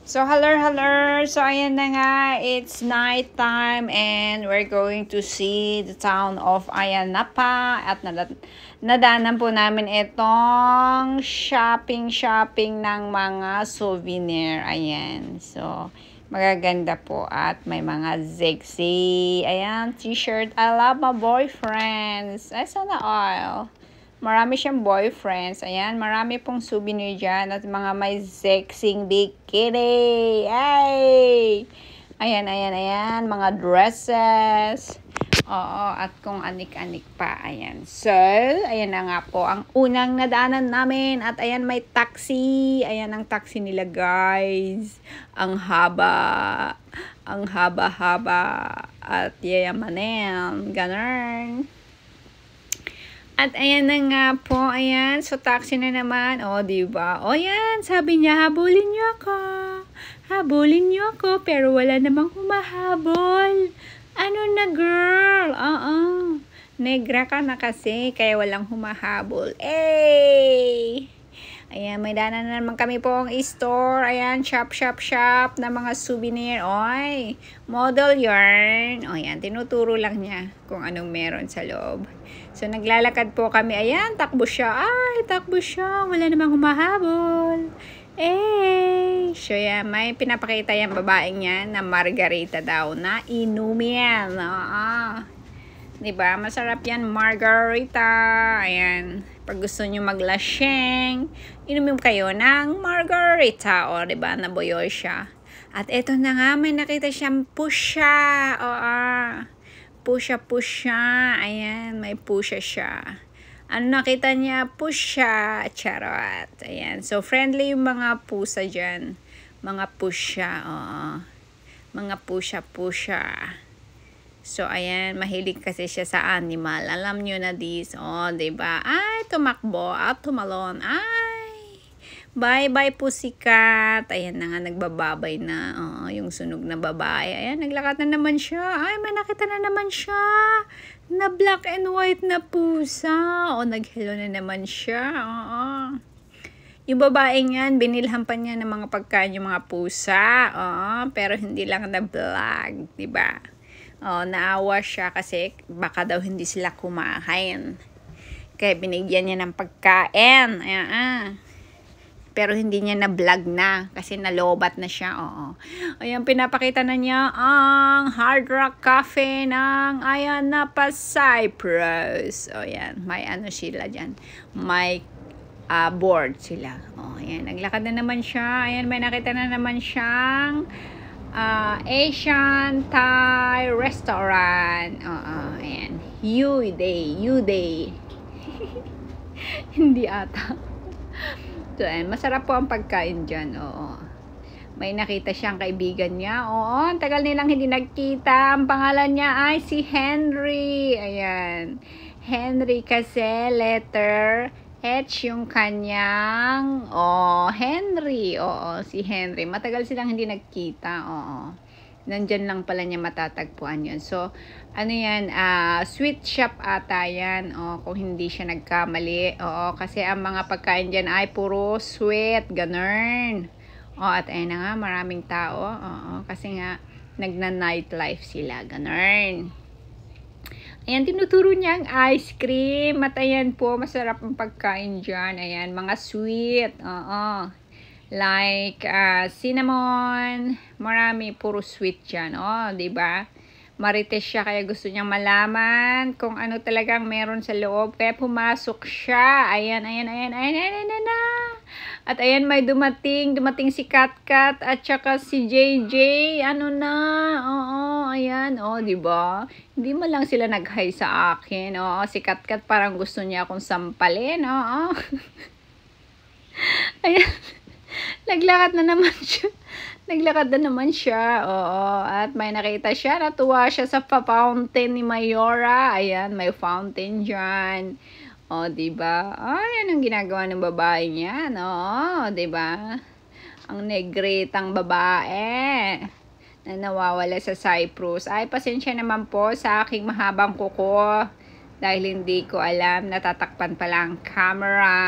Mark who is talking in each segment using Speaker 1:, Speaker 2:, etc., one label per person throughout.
Speaker 1: So, hello. So, ayan na nga. It's night time and we're going to see the town of Ayanapa. At nadanan po namin itong shopping ng mga souvenir. Ayan. So, magaganda po at may mga sexy. Ayan, t-shirt. I love my boyfriends. Ay, sana all. Marami siyang boyfriends. Ayan, marami pong souvenir dyan at mga may sexing bikini. Ay! Ayan. Mga dresses. Oo, at kung anik-anik pa. Ayan. So, ayan na nga po ang unang nadaanan namin. At ayan, may taxi. Ayan ang taxi nila, guys. Ang haba. Ang haba-haba. At yayamanin. Ganun. At ayan na nga po, ayan, so taxi na naman, o diba? O yan, sabi niya, habulin niyo ako, pero wala namang humahabol. Ano na girl? Oo, negra ka na kasi, kaya walang humahabol. Hey! Ayan, may daanan na naman kami pong store. Ayan, shop na mga souvenir. Oy, model yarn. O yan, tinuturo lang niya kung anong meron sa loob. So, naglalakad po kami. Ayan, takbo siya. Ay, takbo siya. Wala namang humahabol. Eh, so yan, may pinapakita yung babaeng yan na margarita daw na inumin. Diba? Masarap yan, margarita. Ayan. Pag gusto nyo maglaseng, inumin kayo ng margarita. O, diba? Naboyo siya. At eto na nga, may nakita siyang pusha. Pusha. Ayan, may pusha siya. Ano nakita niya? Pusha. Charot. Ayan. So, friendly yung mga pusa dyan. Mga pusha. Mga pusha. So, ayan, mahilig kasi siya sa animal. Alam nyo na this. Diba? Ay, tumakbo at tumalon. Ay, bye-bye pussycat. Ayan na nga, nagbababay na. Yung sunog na babae. Ayan, naglakad na naman siya. Ay, may nakita na naman siya. Na black and white na pusa. Nag-hello na naman siya. Yung babaeng yan, binilhan pa niya ng mga pagkain yung mga pusa. Pero hindi lang na black. Diba? Naawa siya kasi baka daw hindi sila kumain. Kaya binigyan niya ng pagkain. Pero hindi niya na-vlog na kasi nalobat na siya. Ayan, pinapakita na niya ang Hard Rock Cafe ng Ayanapa, Cyprus. Ayan, may ano sila dyan. May board sila. Ayan, naglakad na naman siya. Ayan, may nakita na naman siyang Asian Thai restaurant. Ayan. Uday. Hindi ata. So, ayan. Masarap po ang pagkain dyan. May nakita siyang kaibigan niya. Ang tagal nilang hindi nagkita. Ang pangalan niya ay si Henry. Ayan. Henry kasi letter H yung kanyang, Henry. Si Henry. Matagal silang hindi nagkita. Nandyan lang pala niya matatagpuan yun. So, ano yan, sweet shop ata yan. Kung hindi siya nagkamali. Kasi ang mga pagkain dyan ay puro sweet. Ganun. At ayun na nga, maraming tao. Kasi nga, nagna-nightlife sila. Ganun. Ayan, tinuturo niya ang ice cream. At ayan po, masarap ang pagkain dyan. Ayan, mga sweet. Like, cinnamon. Marami, puro sweet dyan. Diba? Marites siya, kaya gusto niyang malaman kung ano talagang meron sa loob. Kaya pumasok siya. Ayan. At ayan, may dumating si Katkat at saka si JJ. Ano na? Ayan. Diba? Hindi mo lang sila nag-hi sa akin. Si Katkat parang gusto niya akong sampalin. Ayan. Naglakad na naman siya. At may nakita siya. Natuwa siya sa fountain ni Mayora. Ayan, may fountain dyan. Diba? Anong ginagawa ng babae niya? Diba? Ang negritang babae na nawawala sa Cyprus. Ay, pasensya naman po sa aking mahabang kuko. Dahil hindi ko alam, natatakpan pala ang camera.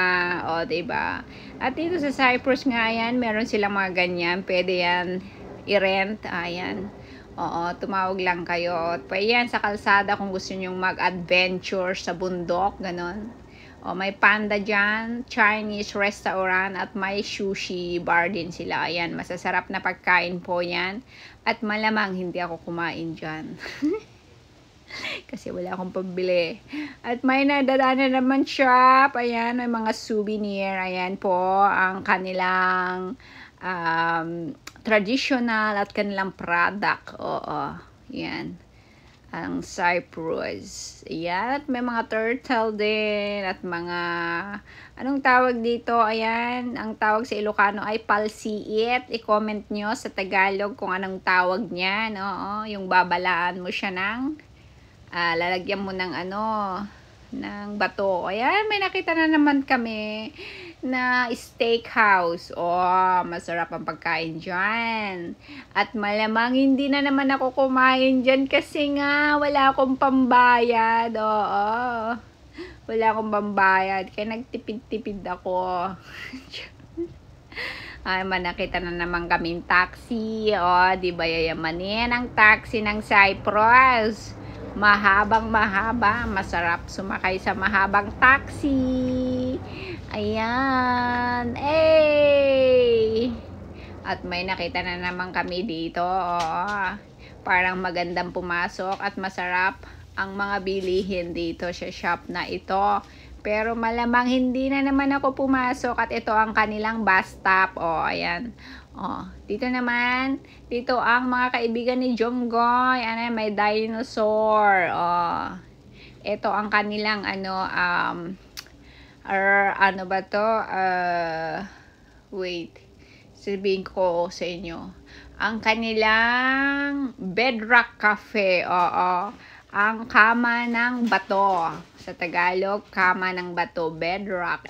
Speaker 1: O, diba? At dito sa Cyprus nga, ayan, meron silang mga ganyan. Pwede yan i-rent. Ayan. Oo, tumawag lang kayo. Pwede yan sa kalsada kung gusto nyo mag-adventure sa bundok. Ganon. O, may panda dyan, Chinese restaurant, at may sushi bar din sila. Ayan, masasarap na pagkain po yan. At malamang hindi ako kumain dyan. Kasi wala akong pambili. At may nadadaanan naman shop. Ayan, may mga souvenir. Ayan po, ang kanilang traditional at kanilang product. Oo, yan. Ang Cyprus. Ayan, at may mga turtle din. At mga, anong tawag dito? Ayan, ang tawag sa Ilocano ay palsiit. I-comment nyo sa Tagalog kung anong tawag niyan. Oo, yung babalaan mo siya ng lalagyan mo ng ng bato. Ayan, may nakita na naman kami na steakhouse. Masarap ang pagkain dyan. At malamang hindi na naman ako kumain dyan kasi nga wala akong pambayad. Wala akong pambayad. Kaya nagtipid-tipid ako. Ay, nakita na naman kaming taxi. Di ba yayamanin ang taxi ng Cyprus? Mahabang mahaba, masarap sumakay sa mahabang taxi. Ayan, at may nakita na naman kami dito. Parang magandang pumasok at masarap ang mga bilihin dito sa shop na ito. Pero malamang hindi na naman ako pumasok at ito ang kanilang bus stop. Ayan. Dito naman, dito ang mga kaibigan ni Jonggoy. May dinosaur. Ito ang kanilang ano ba to? Wait. Sabihin ko sa inyo. Ang kanilang Bedrock Cafe. Ang kama ng bato. Sa Tagalog, kama ng bato, bedrock.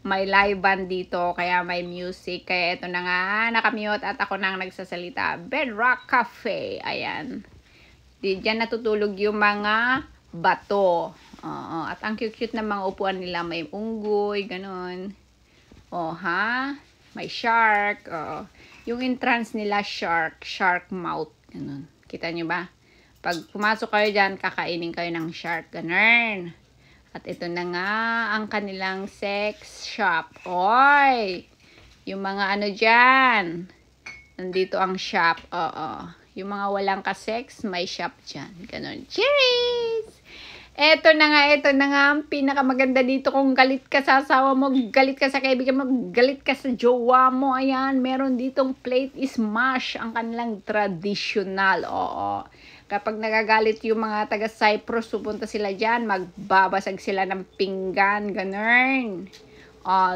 Speaker 1: May live band dito, kaya may music. Kaya ito na nga, nakamute at ako nang nagsasalita. Bedrock Cafe. Ayan. Diyan natutulog yung mga bato. At ang cute-cute na mga upuan nila. May unggoy, ganun. May shark. Yung entrance nila, shark mouth. Ganun. Kita nyo ba? Pag pumasok kayo dyan, kakainin kayo ng shark. Ganun. At ito na nga, ang kanilang sex shop. Yung mga dyan. Nandito ang shop. Yung mga walang ka-sex, may shop dyan. Ganun. Cheers! Ito na nga, ang pinakamaganda dito. Kung galit ka sa asawa mo, galit ka sa kaibigan mo, galit ka sa jowa mo. Ayan, meron ditong plate smash. Ang kanilang traditional. Kapag nagagalit yung mga taga Cyprus, pupunta sila dyan, magbabasag sila ng pinggan, ganun.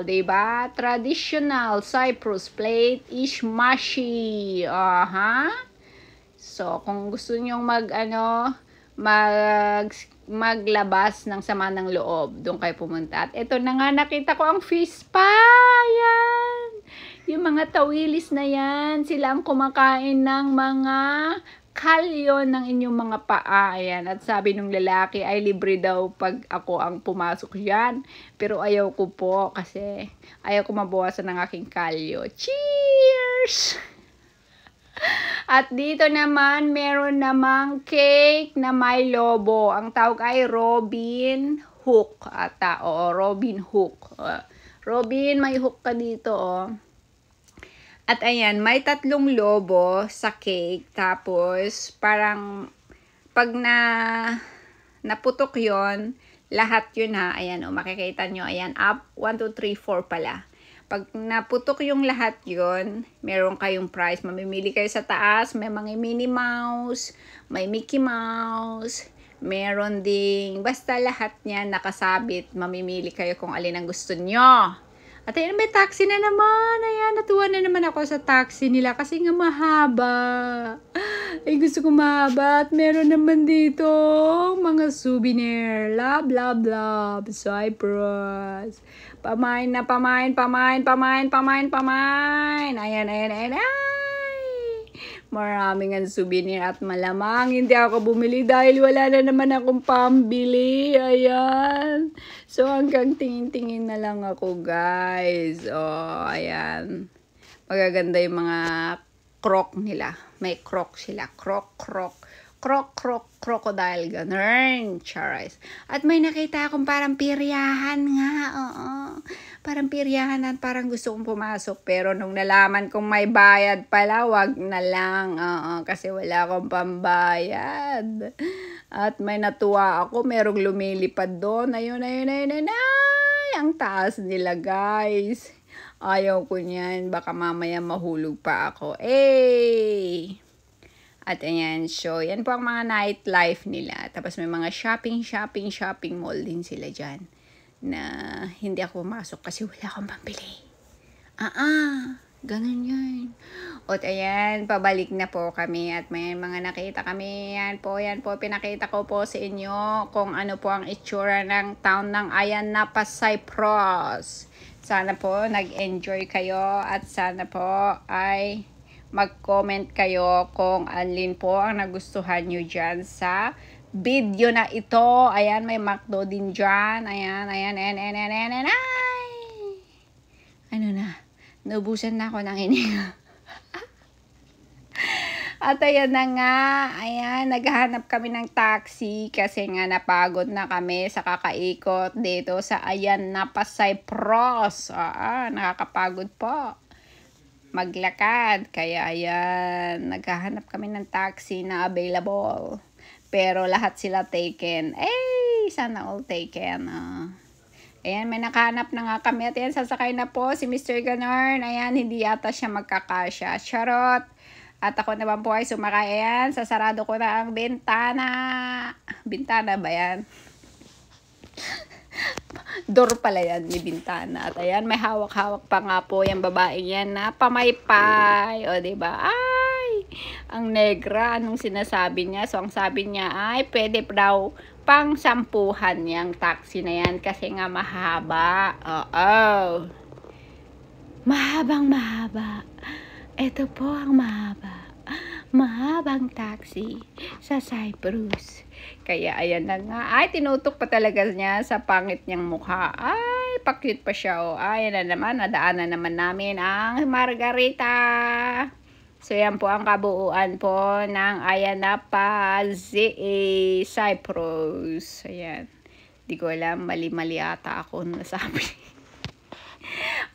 Speaker 1: Diba? Traditional Cyprus plate smashy. So, kung gusto nyong maglabas ng sama ng loob, doon kayo pumunta. At ito na nga, nakita ko ang fish pa. Yan. Yung mga tawilis na yan, sila ang kumakain ng mga kalyo ng inyong mga paa. Ayan. At sabi nung lalaki ay libre daw pag ako ang pumasok yan. Pero ayaw ko po kasi ayaw ko mabawasan ng aking kalyo. Cheers! At dito naman, meron namang cake na may lobo. Ang tawag ay Robin Hook. Robin Hook. Robin, may hook ka dito, At ayan, may 3 lobo sa cake. Tapos, parang, pag naputok yon lahat yun ayan, makikita nyo, ayan, up, 1, 2, 3, 4 pala. Pag naputok yung lahat yon, meron kayong prize. Mamimili kayo sa taas, may mga Minnie Mouse, may Mickey Mouse, meron ding, basta lahat niyan nakasabit. Mamimili kayo kung alin ang gusto nyo. At ayan, may taxi na naman. Ayan, natuwa na naman ako sa taxi nila kasi nga mahaba. Ay, gusto ko mahaba. At meron naman dito mga souvenir. Love, love, love. Cyprus. Pamain na, pamain. Ayan. Ay! Maraming ang souvenir at malamang hindi ako bumili dahil wala na naman akong pambili. Ayan. So, hanggang tingin-tingin na lang ako, guys. Oh, ayan. Magaganda yung mga croc nila. May croc sila. Croc. Crocodile. Ganun. Charis. At may nakita akong parang piryahan nga. Oo. Parang piryahan at parang gusto kong pumasok. Pero nung nalaman kong may bayad pala, wag na lang. Oo. Kasi wala akong pambayad. At may natuwa ako. Merong lumilipad doon. Ayun. Ang taas nila, guys. Ayaw ko niyan. Baka mamaya mahulog pa ako. At ayan, so yan po ang mga nightlife nila. Tapos may mga shopping mall din sila dyan. Na hindi ako pumasok kasi wala akong pambili. Ganun yun. At ayan, pabalik na po kami at may mga nakita kami. Yan po, pinakita ko po sa inyo kung ano po ang itsura ng town ng Ayia-Napa, Cyprus. Sana po nag-enjoy kayo at sana po ay mag-comment kayo kung alin po ang nagustuhan nyo dyan sa video na ito. Ayan, may McDo din dyan. Ayan. Ano na? Naubusan na ako ng hininga. At ayan na nga, ayan, naghahanap kami ng taxi kasi nga napagod na kami sa kakaikot dito sa Ayia-Napa, Cyprus. Nakakapagod po maglakad. Kaya ayan, naghahanap kami ng taxi na available. Pero lahat sila taken. Sana all taken. Ayan, may nakahanap na nga kami. At ayan, sasakay na po si Mr. Ganar. Ayan, hindi yata siya magkakasya. Charot! At ako naman po ay sumakay. Ayan, sasarado ko na ang bintana. Bintana ba yan? Door pala yan, may bintana. At ayan, may hawak-hawak pa nga po yung babae yan na pamaypay. O, diba? Ay, ang negra. Anong sinasabi niya? So, ang sabi niya ay pwede daw pang 10,000 yung taxi na yan kasi nga mahaba. Oo. Mahaba. Ito po ang mahabang taxi sa Cyprus. Kaya ayan na nga. Ay, tinutok pa talaga niya sa pangit niyang mukha. Ay, pa-cute pa siya. Ayan na naman, nadaanan naman namin ang Margarita. So, yan po ang kabuuan po ng Ayia-Napa, Cyprus. Ayan. Di ko alam, mali-mali ata ako nasabi.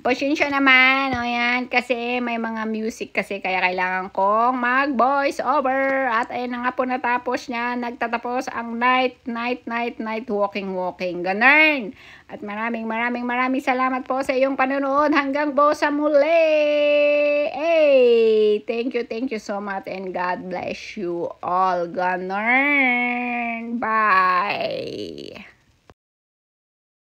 Speaker 1: Pasensya naman, ayan, kasi may mga music kasi kaya kailangan kong mag-voice over. At ayan na nga po natapos niya, nagtatapos ang night walking. Ganun. At maraming salamat po sa iyong panonood hanggang po sa muli. Thank you so much and God bless you all. Ganun. Bye.